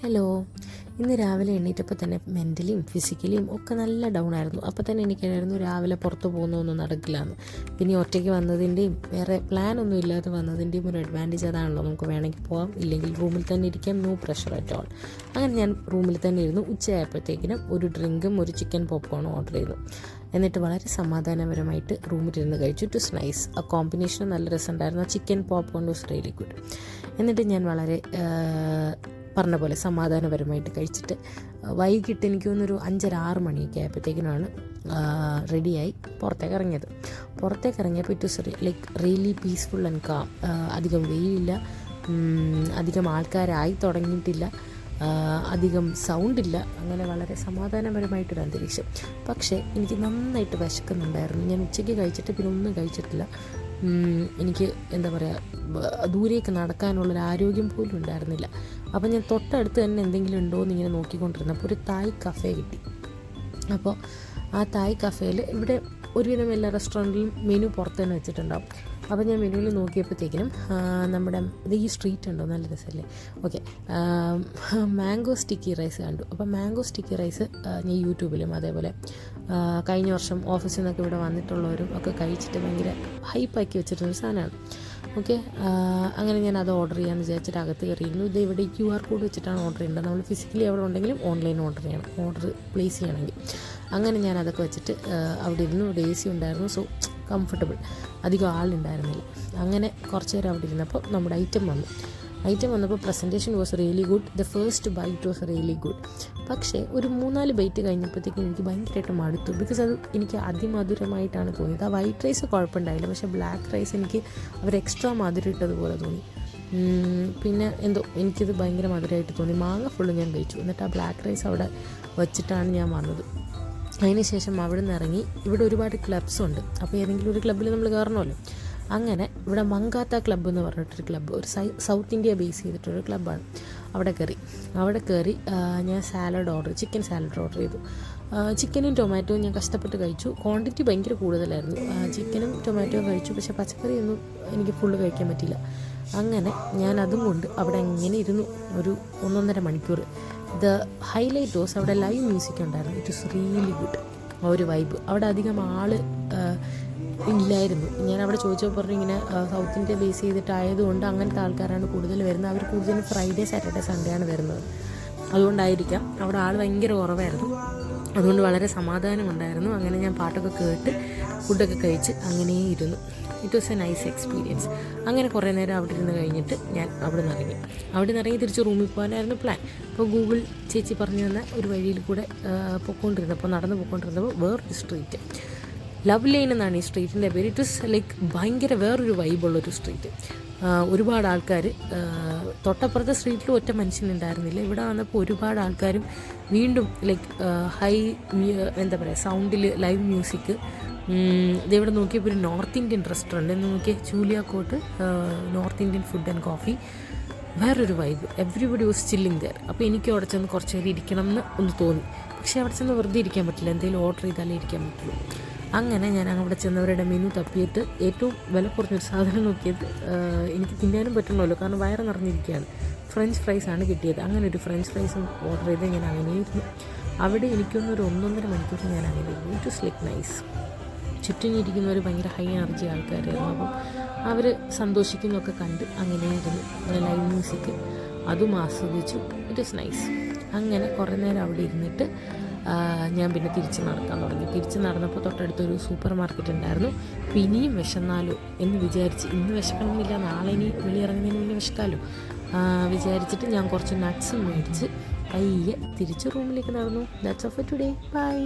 Hello. ഇന്ന് രാവിലെ എണീറ്റപ്പോൾ തന്നെ മെൻ്റലിയും ഫിസിക്കലിയും ഒക്കെ നല്ല ഡൗൺ ആയിരുന്നു. അപ്പോൾ തന്നെ എനിക്കറിയായിരുന്നു രാവിലെ പുറത്ത് പോകുന്നതൊന്നും നടക്കില്ലാന്ന്. പിന്നെ ഒറ്റയ്ക്ക് വന്നതിൻ്റെയും വേറെ പ്ലാനൊന്നും ഇല്ലാതെ വന്നതിൻ്റെയും ഒരു അഡ്വാൻറ്റേജ് അതാണല്ലോ. നമുക്ക് വേണമെങ്കിൽ പോകാം, ഇല്ലെങ്കിൽ റൂമിൽ തന്നെ ഇരിക്കാം, നോ പ്രഷർ അറ്റ് ഓൾ. അങ്ങനെ ഞാൻ റൂമിൽ തന്നെ ഇരുന്നു. ഉച്ചയായപ്പോഴത്തേക്കിനും ഒരു ഡ്രിങ്കും ഒരു ചിക്കൻ പോപ്കോണും ഓർഡർ ചെയ്തു. എന്നിട്ട് വളരെ സമാധാനപരമായിട്ട് റൂമിലിരുന്ന് കഴിച്ചു. It was nice. ആ കോമ്പിനേഷൻ നല്ല രസമുണ്ടായിരുന്നു. ആ chicken popcorn was really good. എന്നിട്ട് ഞാൻ വളരെ പറഞ്ഞ പോലെ സമാധാനപരമായിട്ട് കഴിച്ചിട്ട് വൈകിട്ട് എനിക്ക് തോന്നുന്നൊരു 5:30-6 മണിയൊക്കെ ആയപ്പോഴത്തേക്കിനാണ് റെഡിയായി പുറത്തേക്ക് ഇറങ്ങിയപ്പോൾ it was like really peaceful and calm. അധികം വെയിലില്ല, അധികം ആൾക്കാരായി തുടങ്ങിയിട്ടില്ല, അധികം സൗണ്ടില്ല, അങ്ങനെ വളരെ സമാധാനപരമായിട്ടൊരു അന്തരീക്ഷം. പക്ഷേ എനിക്ക് നന്നായിട്ട് വിശക്കുന്നുണ്ടായിരുന്നു. ഞാൻ ഉച്ചയ്ക്ക് കഴിച്ചിട്ട് പിന്നെ ഒന്നും കഴിച്ചിട്ടില്ല. എനിക്ക് എന്താ പറയുക, ദൂരേക്ക് നടക്കാനുള്ളൊരു ആരോഗ്യം പോലും ഉണ്ടായിരുന്നില്ല. അപ്പോൾ ഞാൻ തൊട്ടടുത്ത് തന്നെ എന്തെങ്കിലും ഉണ്ടോ എന്ന് ഇങ്ങനെ നോക്കിക്കൊണ്ടിരുന്നപ്പോൾ ഒരു തായ് കഫേ കിട്ടി. അപ്പോൾ ആ തായ് കഫേയിൽ ഇവിടെ ഒരുവിധം എല്ലാ റെസ്റ്റോറൻറ്റിലും മെനു പുറത്ത് തന്നെ വെച്ചിട്ടുണ്ടാവും. അപ്പോൾ ഞാൻ മെനുവിൽ നോക്കിയപ്പോഴത്തേക്കിനും നമ്മുടെ ഈ സ്ട്രീറ്റ് ഉണ്ടോ, നല്ല രസമല്ലേ, ഓക്കെ, മാംഗോ സ്റ്റിക്കി റൈസ് കണ്ടു. അപ്പോൾ മാംഗോ സ്റ്റിക്കി റൈസ് ഞാൻ യൂട്യൂബിലും അതേപോലെ കഴിഞ്ഞ വർഷം ഓഫീസിൽ നിന്നൊക്കെ ഇവിടെ വന്നിട്ടുള്ളവരും ഒക്കെ കഴിച്ചിട്ട് ഭയങ്കര ഹൈപ്പാക്കി വെച്ചിട്ടുള്ളൊരു സാധനമാണ്. ഓക്കെ, അങ്ങനെ ഞാൻ അത് ഓർഡർ ചെയ്യാമെന്ന് വിചാരിച്ചിട്ട് അകത്ത് കയറിയിരുന്നു. ഇത് ഇവിടെ QR കോഡ് വെച്ചിട്ടാണ് ഓർഡർ ചെയ്യേണ്ടത്. നമ്മൾ ഫിസിക്കലി അവിടെ ഉണ്ടെങ്കിലും ഓൺലൈൻ ഓർഡർ പ്ലേസ് ചെയ്യണമെങ്കിൽ. അങ്ങനെ ഞാൻ അതൊക്കെ വെച്ചിട്ട് അവിടെ ഇരുന്നു. ഇവിടെ AC ഉണ്ടായിരുന്നു, സോ കംഫർട്ടബിൾ, അധികം ആളുണ്ടായിരുന്നില്ല. അങ്ങനെ കുറച്ച് നേരം അവിടെ ഇരുന്നപ്പോൾ നമ്മുടെ ഐറ്റം വന്നപ്പോൾ presentation was really good. The first bite was really good. പക്ഷേ ഒരു 3-4 ബൈറ്റ് കഴിഞ്ഞപ്പോഴത്തേക്കും എനിക്ക് ഭയങ്കരമായിട്ട് മടുത്തു. ബിക്കോസ് അത് എനിക്ക് അതിമധുരമായിട്ടാണ് തോന്നിയത്. ആ വൈറ്റ് റൈസ് കുഴപ്പമുണ്ടായില്ല, പക്ഷേ ബ്ലാക്ക് റൈസ് എനിക്ക് അവർ എക്സ്ട്രാ മധുരം ഇട്ടതുപോലെ തോന്നി. പിന്നെ എന്തോ എനിക്കിത് ഭയങ്കര മധുരമായിട്ട് തോന്നി. മാങ്ങ ഫുള്ള് ഞാൻ കഴിച്ചു. എന്നിട്ട് ആ ബ്ലാക്ക് റൈസ് അവിടെ വച്ചിട്ടാണ് ഞാൻ വന്നത്. അതിനുശേഷം അവിടെ നിന്ന് ഇറങ്ങി. ഇവിടെ ഒരുപാട് ക്ലബ്സ് ഉണ്ട്. അപ്പോൾ ഏതെങ്കിലും ഒരു ക്ലബ്ബിൽ നമ്മൾ കയറണമല്ലോ. അങ്ങനെ ഇവിടെ മങ്കാത്ത ക്ലബ്ബ് എന്ന് പറഞ്ഞിട്ടൊരു ക്ലബ്ബ്, ഒരു സൗത്ത് ഇന്ത്യ ബേസ് ചെയ്തിട്ടൊരു ക്ലബ്ബാണ്. അവിടെ കയറി ഞാൻ ചിക്കൻ സാലഡ് ഓർഡർ ചെയ്തു. ചിക്കനും ടൊമാറ്റോയും ഞാൻ കഷ്ടപ്പെട്ട് കഴിച്ചു. ക്വാണ്ടിറ്റി ഭയങ്കര കൂടുതലായിരുന്നു. ചിക്കനും ടൊമാറ്റോയും കഴിച്ചു, പക്ഷേ പച്ചക്കറിയൊന്നും എനിക്ക് ഫുള്ള് കഴിക്കാൻ പറ്റില്ല. അങ്ങനെ ഞാൻ അതും കൊണ്ട് അവിടെ അങ്ങനെ ഇരുന്നു ഒരു 1.5 മണിക്കൂർ. ദ ഹൈലൈറ്റ് വാസ് അവിടെ ലൈവ് മ്യൂസിക് ഉണ്ടായിരുന്നു. It was really good. ആ ഒരു വൈബ്. അവിടെ അധികം ഇല്ലായിരുന്നു. ഞാൻ അവിടെ ചോദിച്ചപ്പോൾ പറഞ്ഞു ഇങ്ങനെ സൗത്ത് ഇന്ത്യ ബേസ് ചെയ്തിട്ടായതുകൊണ്ട് അങ്ങനത്തെ ആൾക്കാരാണ് കൂടുതൽ വരുന്നത്. അവർ കൂടുതലും ഫ്രൈഡേ സാറ്റർഡേ സൺഡേ ആണ് വരുന്നത്. അതുകൊണ്ടായിരിക്കാം അവിടെ ആൾ ഭയങ്കര കുറവായിരുന്നു. അതുകൊണ്ട് വളരെ സമാധാനമുണ്ടായിരുന്നു. അങ്ങനെ ഞാൻ പാട്ടൊക്കെ കേട്ട് ഫുഡൊക്കെ കഴിച്ച് അങ്ങനെ ഇരുന്നു. It was A nice experience. അങ്ങനെ കുറേ നേരം അവിടെ ഇരുന്ന് കഴിഞ്ഞിട്ട് ഞാൻ അവിടെ നിന്ന് ഇറങ്ങി തിരിച്ച് റൂമിൽ പോകാനായിരുന്നു പ്ലാൻ. അപ്പോൾ ഗൂഗിൾ ചേച്ചി പറഞ്ഞു തന്ന ഒരു വഴിയിൽ കൂടെ നടന്നു പോയിക്കൊണ്ടിരുന്നപ്പോൾ വേറൊരു സ്ട്രീറ്റ്, ലവ് ലൈൻ എന്നാണ് ഈ സ്ട്രീറ്റിൻ്റെ പേര്. ഇറ്റ് വാസ് ലൈക്ക് ഭയങ്കര വേറൊരു വൈബുള്ളൊരു സ്ട്രീറ്റ്. ഒരുപാട് ആൾക്കാർ, തൊട്ടപ്പുറത്തെ സ്ട്രീറ്റിൽ ഒറ്റ മനുഷ്യനുണ്ടായിരുന്നില്ല. ഇവിടെ വന്നപ്പോൾ ഒരുപാട് ആൾക്കാരും വീണ്ടും ലൈക്ക് എന്താ പറയുക, സൗണ്ടിൽ ലൈവ് മ്യൂസിക്. ഇതിവിടെ നോക്കിയപ്പോൾ ഒരു നോർത്ത് ഇന്ത്യൻ റെസ്റ്റോറൻറ്റ് എന്ന് നോക്കിയാൽ ചൂലിയാക്കോട്ട് North Indian food and coffee. വേറൊരു vibe. Everybody was chilling there. അപ്പോൾ എനിക്ക് അവിടെ ചെന്ന് കുറച്ച് നേരം ഇരിക്കണം എന്ന് ഒന്ന് തോന്നി. പക്ഷേ അവിടെ ചെന്ന് വെറുതെ ഇരിക്കാൻ പറ്റില്ല, എന്തെങ്കിലും ഓർഡർ ചെയ്താലേ ഇരിക്കാൻ പറ്റുള്ളൂ. അങ്ങനെ ഞാൻ അവിടെ ചെന്നവരുടെ മെനു തപ്പിയിട്ട് ഏറ്റവും വില കുറഞ്ഞൊരു സാധനം നോക്കിയത്, എനിക്ക് തിന്നാനും പറ്റണമല്ലോ കാരണം വയറ് നിറഞ്ഞിരിക്കുകയാണ്. ഫ്രഞ്ച് ഫ്രൈസാണ് കിട്ടിയത്. അങ്ങനെ ഒരു ഫ്രഞ്ച് ഫ്രൈസും ഓർഡർ ചെയ്ത് ഞാൻ അങ്ങനെ ഇരുന്നു. അവിടെ എനിക്കൊന്നൊരു 1.5 മണിക്കൂർ ഞാൻ അങ്ങനെ ഇരുന്നു. It was like nice. ചുറ്റിനിരിക്കുന്നവർ ഭയങ്കര ഹൈ എനർജി ആൾക്കാരായിരുന്നു. അപ്പം അവർ സന്തോഷിക്കുന്നതൊക്കെ കണ്ട് അങ്ങനെ ഇരുന്നു. ലൈവ് മ്യൂസിക് അതും ആസ്വദിച്ചു. It was nice. അങ്ങനെ കുറേ നേരം അവിടെ ഇരുന്നിട്ട് ഞാൻ പിന്നെ തിരിച്ച് നടക്കാൻ തുടങ്ങി. തിരിച്ച് നടന്നപ്പോൾ തൊട്ടടുത്തൊരു സൂപ്പർ മാർക്കറ്റ് ഉണ്ടായിരുന്നു. ഇനിയും വിശന്നാലോ എന്ന് വിചാരിച്ച്, ഇന്ന് വിശക്കണമെന്നില്ല, നാളെ ഇനി വെളിയിറങ്ങുന്നതിന് മുന്നേ വിശക്കാലോ വിചാരിച്ചിട്ട് ഞാൻ കുറച്ച് നട്ട്സും മേടിച്ച് പയ്യെ തിരിച്ച് റൂമിലേക്ക് നടന്നു. That's all for today. By.